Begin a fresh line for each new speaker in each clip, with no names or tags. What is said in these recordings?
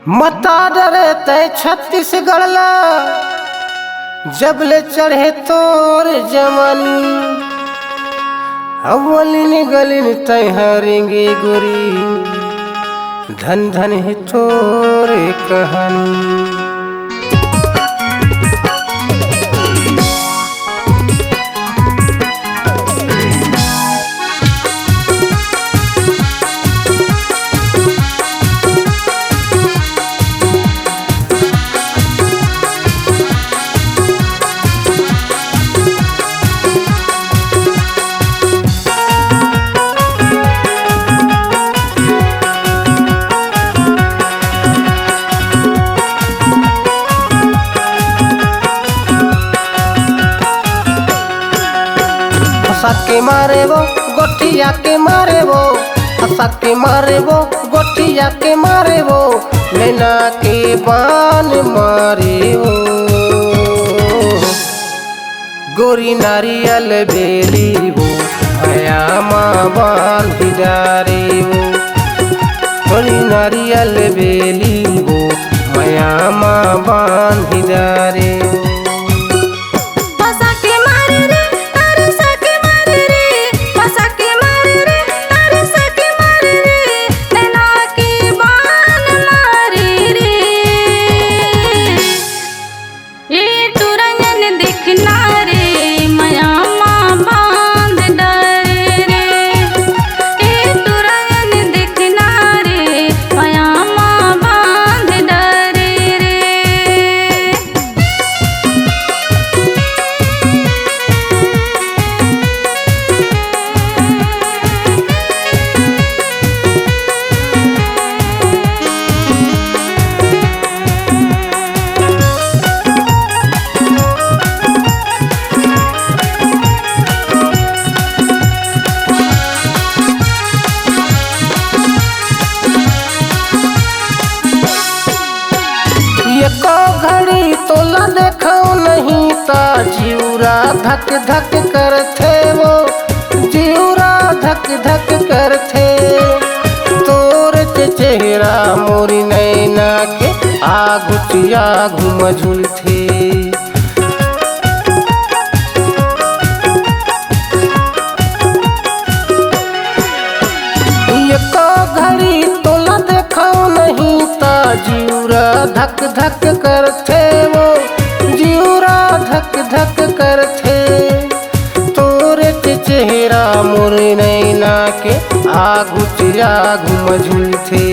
मता डरे तय छत्तीसगढ़ ला जबले चढ़े तोर जवानी अव्वलिन गलिन तय हरेंगे गोरी धन धन है तोर कहानी। हंसा के मारे वो गोटिया के मारे वो हंसा के मारे वो गोटिया के मारे वो नैना के बान मारे वो गोरी नारियल बेली वो हयामा बांध डारे वो गोरी नारियल बेली वो हयामा बांध डारे वो। एको घड़ी तोला देखो नहीं ता जिउरा धक धक करथे वो जिउरा धक धक करथे तोर के चेहरा मोरी नैना के आगुटिया घुम झुलथे। एको घड़ी तोला देखो नहीं ता जिउरा धक धक करथे वो जिउरा धक धक करथे तोरे के चेहरा मोर नैना के आगुटिया घुम झुलथे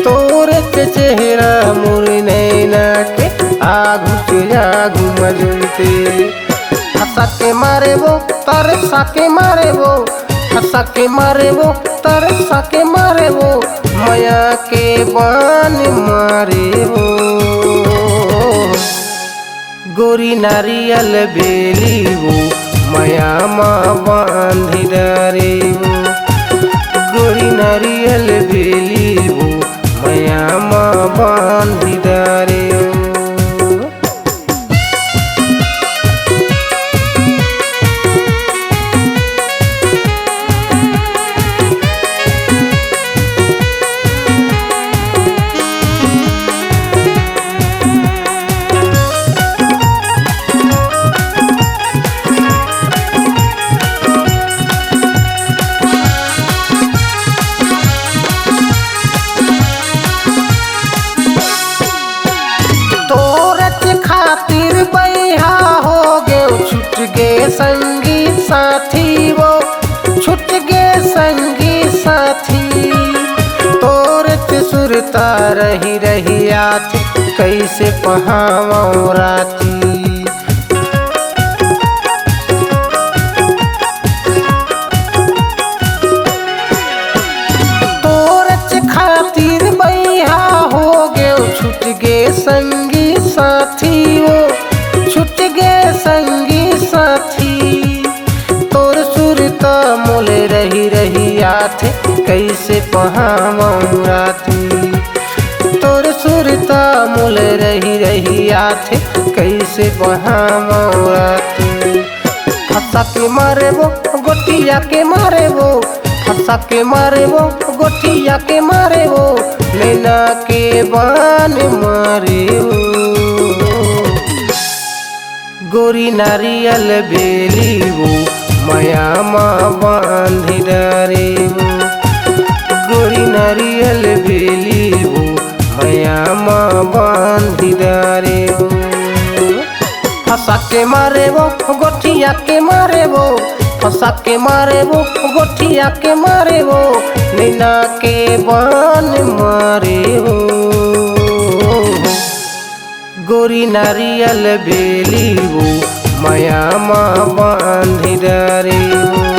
तोरे के चेहरा मोर नैना के आगुटिया घुम झुलथे। हंसा के मारे वो तरसा के मारे वो हंसा के मारे वो तरसा के मारे वो माया के बान मारे वो गोरी नारियल बेली वो माया माँ बांध डारे वो गोरी नारियल बेली वो माया माँ बांध डारे वो। खातिर बैहा हो गे छुट गे संगी साथी वो छुट गे संगी साथी तोरत सुरता रही रही आत कैसे पहावों राती तोरत खातिर बैहा हो गे छुट गे संगी साथी वो छुट गे संगी साथी तोर सुरता मोले रही रही आथे कैसे पहावों राती तोर सुरता मोले रही रही आथे कैसे पहावों राती। हंसा के मारे वो गोटिया के मारे वो हंसा के मारे वो गोटिया के मारे वो नैना के बान मारे हो। गोरी नारियल बेली वो माया माँ बांधी डारे वो। गोरी नारियल बेली वो माया माँ बांधी डारे वो। फंसा के मारे वो गोठिया के मारे वो। फंसा के मारे वो गोठिया के मारे वो। नैना के बान मारे हो। गोरी नारियल बेली वो माया माँ बांधी डारे वो।